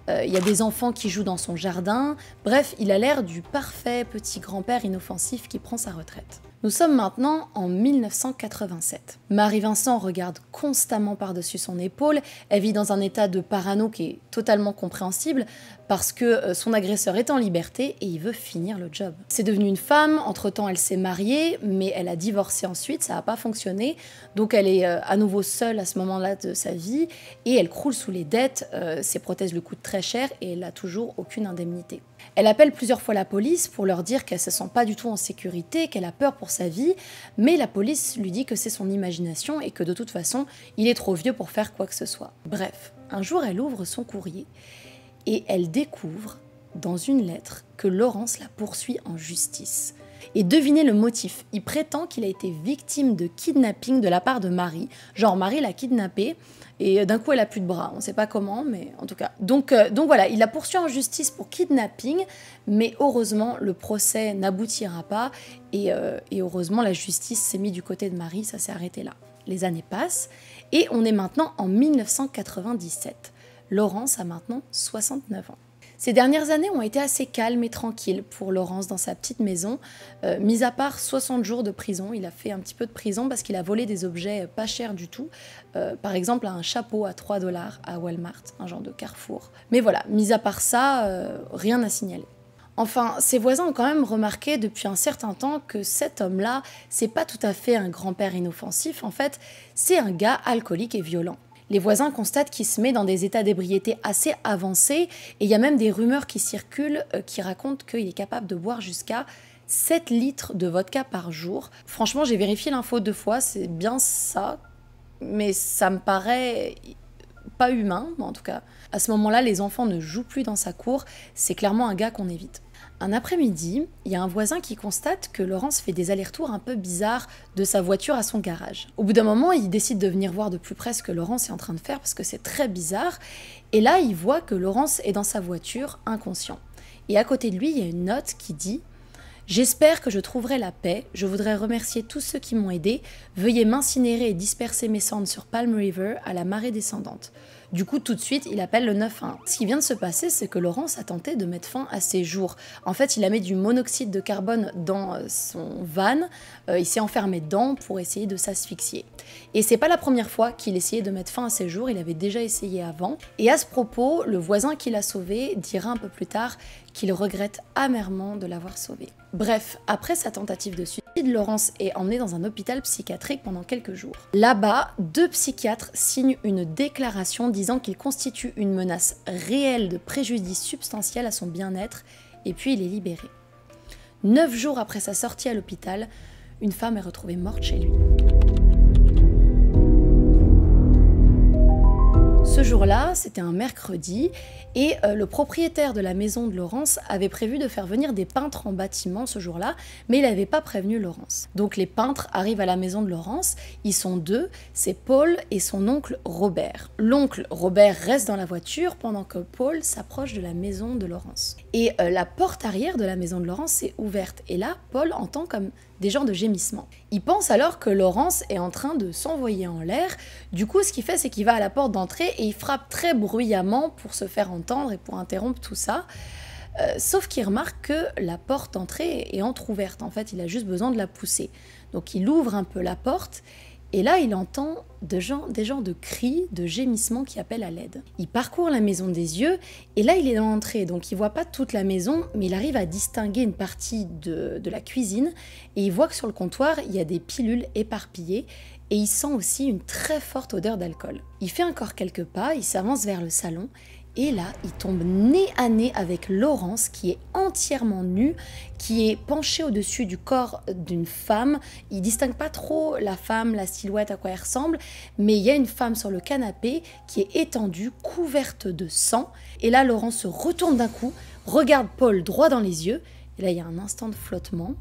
Il y a des enfants qui jouent dans son jardin. Bref, il a l'air du parfait petit grand-père inoffensif qui prend sa retraite. Nous sommes maintenant en 1987. Marie-Vincent regarde constamment par-dessus son épaule. Elle vit dans un état de parano qui est totalement compréhensible parce que son agresseur est en liberté et il veut finir le job. C'est devenu une femme, entre-temps elle s'est mariée, mais elle a divorcé ensuite, ça n'a pas fonctionné. Donc elle est à nouveau seule à ce moment-là de sa vie et elle croule sous les dettes. Ses prothèses lui coûtent très cher et elle n'a toujours aucune indemnité. Elle appelle plusieurs fois la police pour leur dire qu'elle ne se sent pas du tout en sécurité, qu'elle a peur pour sa vie, mais la police lui dit que c'est son imagination et que de toute façon, il est trop vieux pour faire quoi que ce soit. Bref, un jour elle ouvre son courrier et elle découvre dans une lettre que Laurence la poursuit en justice. Et devinez le motif, il prétend qu'il a été victime de kidnapping de la part de Marie. Genre Marie l'a kidnappé et d'un coup elle a plus de bras, on ne sait pas comment, mais en tout cas. Donc voilà, il la poursuit en justice pour kidnapping, mais heureusement le procès n'aboutira pas et heureusement la justice s'est mise du côté de Marie, ça s'est arrêté là. Les années passent et on est maintenant en 1997. Laurence a maintenant 69 ans. Ces dernières années ont été assez calmes et tranquilles pour Laurence dans sa petite maison. Mis à part 60 jours de prison, il a fait un petit peu de prison parce qu'il a volé des objets pas chers du tout. Par exemple, un chapeau à 3 $ à Walmart, un genre de Carrefour. Mais voilà, mis à part ça, rien à signaler. Enfin, ses voisins ont quand même remarqué depuis un certain temps que cet homme-là, c'est pas tout à fait un grand-père inoffensif. En fait, c'est un gars alcoolique et violent. Les voisins constatent qu'il se met dans des états d'ébriété assez avancés et il y a même des rumeurs qui circulent qui racontent qu'il est capable de boire jusqu'à 7 litres de vodka par jour. Franchement, j'ai vérifié l'info 2 fois, c'est bien ça, mais ça me paraît pas humain, en tout cas. À ce moment-là, les enfants ne jouent plus dans sa cour, c'est clairement un gars qu'on évite. Un après-midi, il y a un voisin qui constate que Laurence fait des allers-retours un peu bizarres de sa voiture à son garage. Au bout d'un moment, il décide de venir voir de plus près ce que Laurence est en train de faire parce que c'est très bizarre. Et là, il voit que Laurence est dans sa voiture, inconscient. Et à côté de lui, il y a une note qui dit « J'espère que je trouverai la paix. Je voudrais remercier tous ceux qui m'ont aidé. Veuillez m'incinérer et disperser mes cendres sur Palm River à la marée descendante. » Du coup, tout de suite, il appelle le 911. Ce qui vient de se passer, c'est que Laurence a tenté de mettre fin à ses jours. En fait, il a mis du monoxyde de carbone dans son van, il s'est enfermé dedans pour essayer de s'asphyxier. Et c'est pas la première fois qu'il essayait de mettre fin à ses jours, il avait déjà essayé avant. Et à ce propos, le voisin qui l'a sauvé dira un peu plus tard qu'il regrette amèrement de l'avoir sauvé. Bref, après sa tentative de suicide, Laurence est emmenée dans un hôpital psychiatrique pendant quelques jours. Là-bas, 2 psychiatres signent une déclaration disant qu'il constitue une menace réelle de préjudice substantiel à son bien-être, et puis il est libéré. 9 jours après sa sortie à l'hôpital, une femme est retrouvée morte chez lui. Ce jour-là, c'était un mercredi, et le propriétaire de la maison de Laurence avait prévu de faire venir des peintres en bâtiment ce jour-là, mais il n'avait pas prévenu Laurence. Donc les peintres arrivent à la maison de Laurence, ils sont 2, c'est Paul et son oncle Robert. L'oncle Robert reste dans la voiture pendant que Paul s'approche de la maison de Laurence. Et la porte arrière de la maison de Laurence est ouverte, et là, Paul entend comme des genres de gémissements. Il pense alors que Laurence est en train de s'envoyer en l'air. Du coup, ce qu'il fait, c'est qu'il va à la porte d'entrée et il frappe très bruyamment pour se faire entendre et pour interrompre tout ça. Sauf qu'il remarque que la porte d'entrée est entrouverte. En fait, il a juste besoin de la pousser. Donc, il ouvre un peu la porte et là, il entend des genres de cris, de gémissements qui appellent à l'aide. Il parcourt la maison des yeux et là, il est dans l'entrée. Donc, il voit pas toute la maison, mais il arrive à distinguer une partie de la cuisine et il voit que sur le comptoir, il y a des pilules éparpillées et il sent aussi une très forte odeur d'alcool. Il fait encore quelques pas, il s'avance vers le salon Et là, il tombe nez à nez avec Laurence qui est entièrement nue, qui est penchée au-dessus du corps d'une femme. Il distingue pas trop la femme, la silhouette, à quoi elle ressemble, mais il y a une femme sur le canapé qui est étendue, couverte de sang. Et là, Laurence se retourne d'un coup, regarde Paul droit dans les yeux. Et là, il y a un instant de flottement.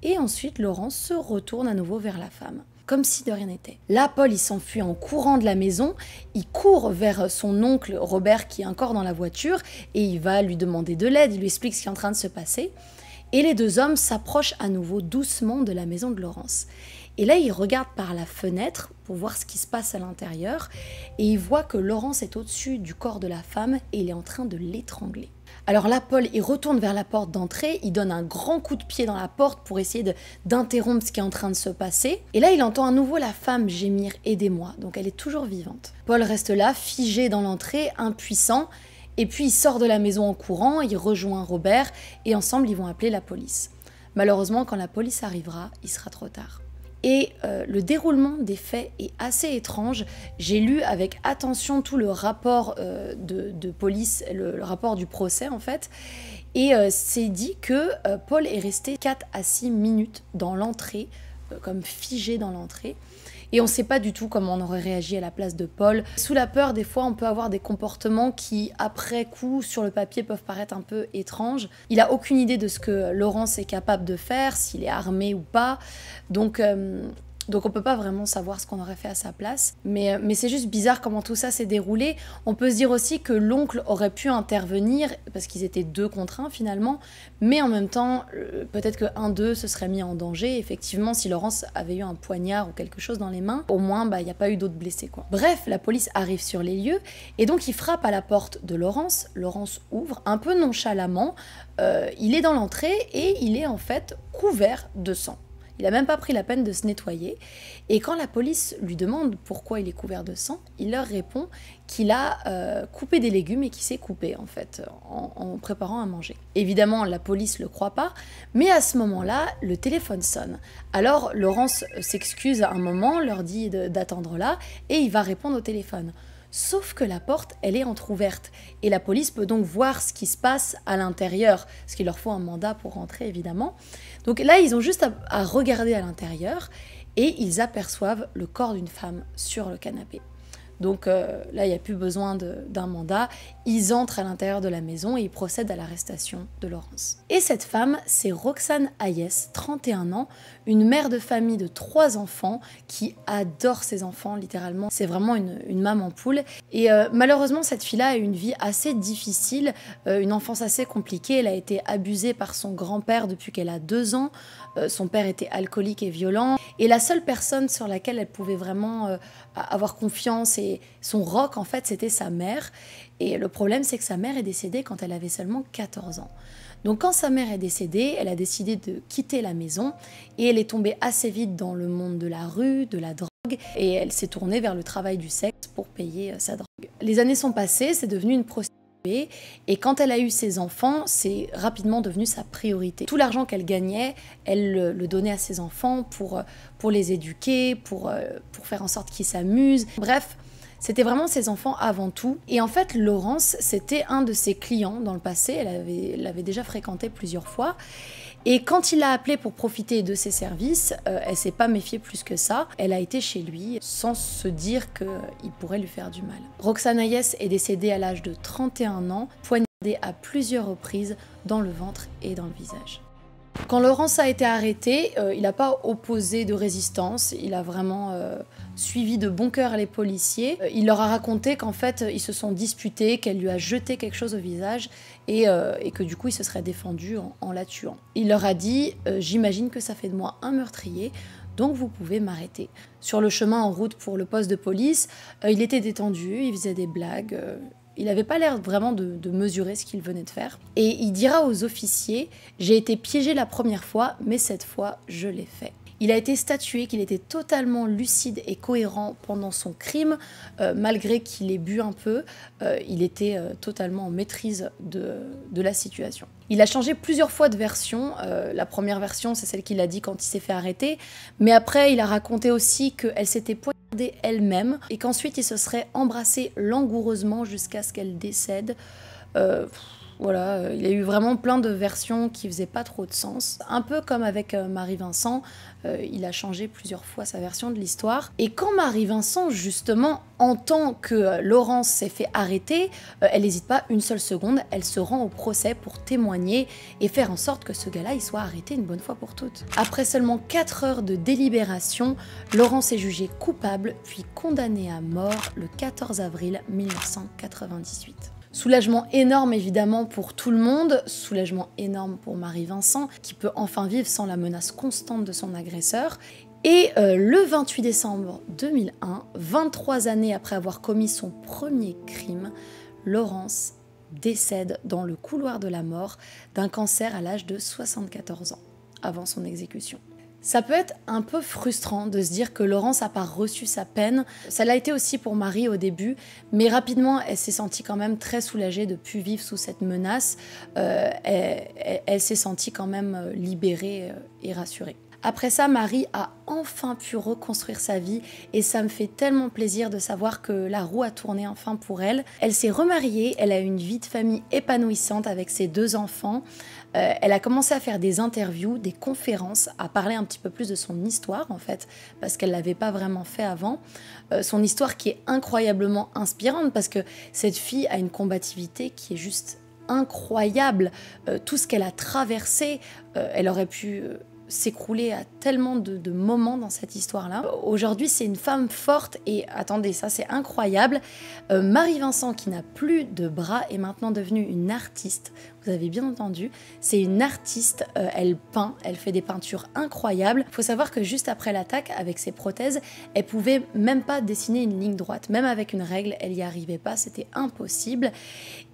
Et ensuite, Laurence se retourne à nouveau vers la femme, comme si de rien n'était. Là, Paul, il s'enfuit en courant de la maison, il court vers son oncle Robert qui est encore dans la voiture et il va lui demander de l'aide, il lui explique ce qui est en train de se passer. Et les deux hommes s'approchent à nouveau doucement de la maison de Laurence. Et là, ils regardent par la fenêtre pour voir ce qui se passe à l'intérieur et ils voient que Laurence est au-dessus du corps de la femme et il est en train de l'étrangler. Alors là, Paul, il retourne vers la porte d'entrée, il donne un grand coup de pied dans la porte pour essayer d'interrompre ce qui est en train de se passer. Et là, il entend à nouveau la femme gémir « Aidez-moi », donc elle est toujours vivante. Paul reste là, figé dans l'entrée, impuissant, et puis il sort de la maison en courant, il rejoint Robert, et ensemble, ils vont appeler la police. Malheureusement, quand la police arrivera, il sera trop tard. Et le déroulement des faits est assez étrange. J'ai lu avec attention tout le rapport de police, le rapport du procès en fait. Et c'est dit que Paul est resté 4 à 6 minutes dans l'entrée, comme figé dans l'entrée. Et on ne sait pas du tout comment on aurait réagi à la place de Paul. Sous la peur, des fois, on peut avoir des comportements qui, après coup, sur le papier, peuvent paraître un peu étranges. Il n'a aucune idée de ce que Laurence est capable de faire, s'il est armé ou pas. Donc on ne peut pas vraiment savoir ce qu'on aurait fait à sa place. Mais c'est juste bizarre comment tout ça s'est déroulé. On peut se dire aussi que l'oncle aurait pu intervenir, parce qu'ils étaient 2 contre 1 finalement. Mais en même temps, peut-être que 1 d'eux se serait mis en danger. Effectivement, si Laurence avait eu un poignard ou quelque chose dans les mains, au moins, il n'y a pas eu d'autres blessés, quoi. Bref, la police arrive sur les lieux. Et donc, il frappe à la porte de Laurence. Laurence ouvre, un peu nonchalamment. Il est dans l'entrée et il est en fait couvert de sang. Il n'a même pas pris la peine de se nettoyer. Et quand la police lui demande pourquoi il est couvert de sang, il leur répond qu'il a coupé des légumes et qu'il s'est coupé en fait en préparant à manger. Évidemment, la police ne le croit pas, mais à ce moment-là, le téléphone sonne. Alors Laurence s'excuse à un moment, leur dit d'attendre là et il va répondre au téléphone. Sauf que la porte, elle est entrouverte et la police peut donc voir ce qui se passe à l'intérieur, parce qu'il leur faut un mandat pour rentrer évidemment. Donc là, ils ont juste à regarder à l'intérieur et ils aperçoivent le corps d'une femme sur le canapé. Donc là, il n'y a plus besoin d'un mandat. Ils entrent à l'intérieur de la maison et ils procèdent à l'arrestation de Laurence. Et cette femme, c'est Roxane Hayes, 31 ans, une mère de famille de 3 enfants qui adore ses enfants, littéralement. C'est vraiment une maman poule. Et malheureusement, cette fille-là a eu une vie assez difficile, une enfance assez compliquée. Elle a été abusée par son grand-père depuis qu'elle a 2 ans. Son père était alcoolique et violent. Et la seule personne sur laquelle elle pouvait vraiment avoir confiance et son roc, en fait, c'était sa mère. Et le problème, c'est que sa mère est décédée quand elle avait seulement 14 ans. Donc quand sa mère est décédée, elle a décidé de quitter la maison et elle est tombée assez vite dans le monde de la rue, de la drogue, et elle s'est tournée vers le travail du sexe pour payer sa drogue. Les années sont passées, c'est devenu une prostituée. Et quand elle a eu ses enfants, c'est rapidement devenu sa priorité. Tout l'argent qu'elle gagnait, elle le donnait à ses enfants pour les éduquer, pour faire en sorte qu'ils s'amusent. Bref, c'était vraiment ses enfants avant tout. Et en fait, Laurence, c'était un de ses clients dans le passé. Elle l'avait déjà fréquenté plusieurs fois. Et quand il l'a appelée pour profiter de ses services, elle s'est pas méfiée plus que ça. Elle a été chez lui sans se dire qu'il pourrait lui faire du mal. Roxane Hayes est décédée à l'âge de 31 ans, poignardée à plusieurs reprises dans le ventre et dans le visage. Quand Laurence a été arrêté, il n'a pas opposé de résistance, il a vraiment suivi de bon cœur les policiers. Il leur a raconté qu'en fait, ils se sont disputés, qu'elle lui a jeté quelque chose au visage et que du coup, il se serait défendu en la tuant. Il leur a dit « J'imagine que ça fait de moi un meurtrier, donc vous pouvez m'arrêter ». Sur le chemin en route pour le poste de police, il était détendu, il faisait des blagues. Il n'avait pas l'air vraiment de mesurer ce qu'il venait de faire. Et il dira aux officiers « J'ai été piégé la première fois, mais cette fois, je l'ai fait ». Il a été statué qu'il était totalement lucide et cohérent pendant son crime, malgré qu'il ait bu un peu, il était totalement en maîtrise de la situation. Il a changé plusieurs fois de version. La première version, c'est celle qu'il a dit quand il s'est fait arrêter, mais après, il a raconté aussi qu'elle s'était poignardée elle-même et qu'ensuite ils se seraient embrassés langoureusement jusqu'à ce qu'elle décède. Voilà, il y a eu vraiment plein de versions qui faisaient pas trop de sens. Un peu comme avec Marie-Vincent, il a changé plusieurs fois sa version de l'histoire. Et quand Marie-Vincent, justement, entend que Laurence s'est fait arrêter, elle n'hésite pas une seule seconde, elle se rend au procès pour témoigner et faire en sorte que ce gars-là il soit arrêté une bonne fois pour toutes. Après seulement 4 heures de délibération, Laurence est jugée coupable puis condamnée à mort le 14 avril 1998. Soulagement énorme évidemment pour tout le monde, soulagement énorme pour Marie-Vincent qui peut enfin vivre sans la menace constante de son agresseur. Et le 28 décembre 2001, 23 années après avoir commis son premier crime, Laurence décède dans le couloir de la mort d'un cancer à l'âge de 74 ans, avant son exécution. Ça peut être un peu frustrant de se dire que Laurence n'a pas reçu sa peine. Ça l'a été aussi pour Marie au début, mais rapidement, elle s'est sentie quand même très soulagée de ne plus vivre sous cette menace. Elle s'est sentie quand même libérée et rassurée. Après ça, Marie a enfin pu reconstruire sa vie et ça me fait tellement plaisir de savoir que la roue a tourné enfin pour elle. Elle s'est remariée, elle a une vie de famille épanouissante avec ses 2 enfants. Elle a commencé à faire des interviews, des conférences, à parler un petit peu plus de son histoire en fait, parce qu'elle ne l'avait pas vraiment fait avant. Son histoire qui est incroyablement inspirante parce que cette fille a une combativité qui est juste incroyable. Tout ce qu'elle a traversé, elle aurait pu s'écrouler à tellement de moments dans cette histoire-là. Aujourd'hui, c'est une femme forte et attendez, ça c'est incroyable. Marie-Vincent, qui n'a plus de bras, est maintenant devenue une artiste. Vous avez bien entendu, c'est une artiste, elle peint, elle fait des peintures incroyables. Il faut savoir que juste après l'attaque, avec ses prothèses, elle pouvait même pas dessiner une ligne droite. Même avec une règle, elle n'y arrivait pas, c'était impossible.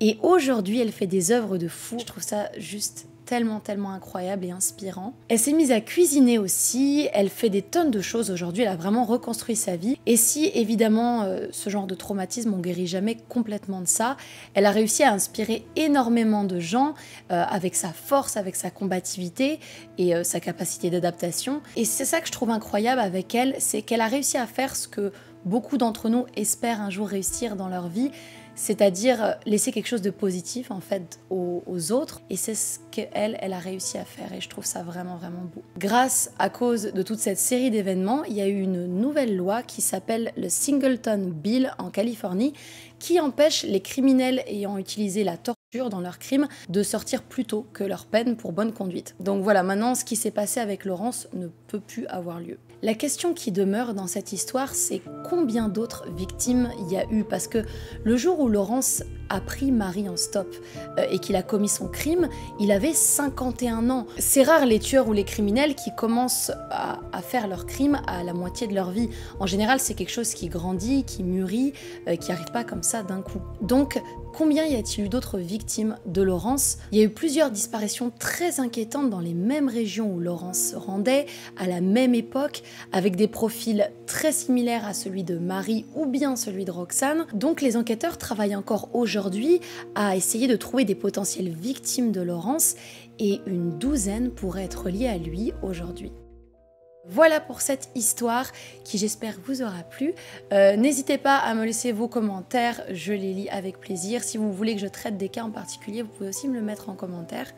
Et aujourd'hui, elle fait des œuvres de fou. Je trouve ça juste tellement incroyable et inspirant. Elle s'est mise à cuisiner aussi, elle fait des tonnes de choses aujourd'hui, elle a vraiment reconstruit sa vie. Et si évidemment ce genre de traumatisme on guérit jamais complètement de ça, elle a réussi à inspirer énormément de gens avec sa force, avec sa combativité et sa capacité d'adaptation. Et c'est ça que je trouve incroyable avec elle, c'est qu'elle a réussi à faire ce que beaucoup d'entre nous espèrent un jour réussir dans leur vie, c'est-à-dire laisser quelque chose de positif en fait aux autres, et c'est ce qu'elle a réussi à faire et je trouve ça vraiment beau. Grâce à cause de toute cette série d'événements, il y a eu une nouvelle loi qui s'appelle le Singleton Bill en Californie qui empêche les criminels ayant utilisé la torture dans leurs crimes de sortir plus tôt que leur peine pour bonne conduite. Donc voilà, maintenant ce qui s'est passé avec Laurence ne peut plus avoir lieu. La question qui demeure dans cette histoire, c'est combien d'autres victimes il y a eu? Parce que le jour où Laurence a pris Marie en stop et qu'il a commis son crime, il avait 51 ans. C'est rare les tueurs ou les criminels qui commencent à faire leur crime à la moitié de leur vie. En général, c'est quelque chose qui grandit, qui mûrit, qui n'arrive pas comme ça d'un coup. Donc, combien y a-t-il eu d'autres victimes de Laurence? Il y a eu plusieurs disparitions très inquiétantes dans les mêmes régions où Laurence se rendait, à la même époque, avec des profils très similaires à celui de Marie ou bien celui de Roxane. Donc les enquêteurs travaillent encore aujourd'hui à essayer de trouver des potentielles victimes de Laurence et une douzaine pourraient être liées à lui aujourd'hui. Voilà pour cette histoire qui j'espère vous aura plu. N'hésitez pas à me laisser vos commentaires, je les lis avec plaisir. Si vous voulez que je traite des cas en particulier, vous pouvez aussi me le mettre en commentaire.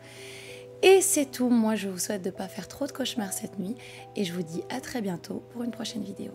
Et c'est tout, moi je vous souhaite de ne pas faire trop de cauchemars cette nuit et je vous dis à très bientôt pour une prochaine vidéo.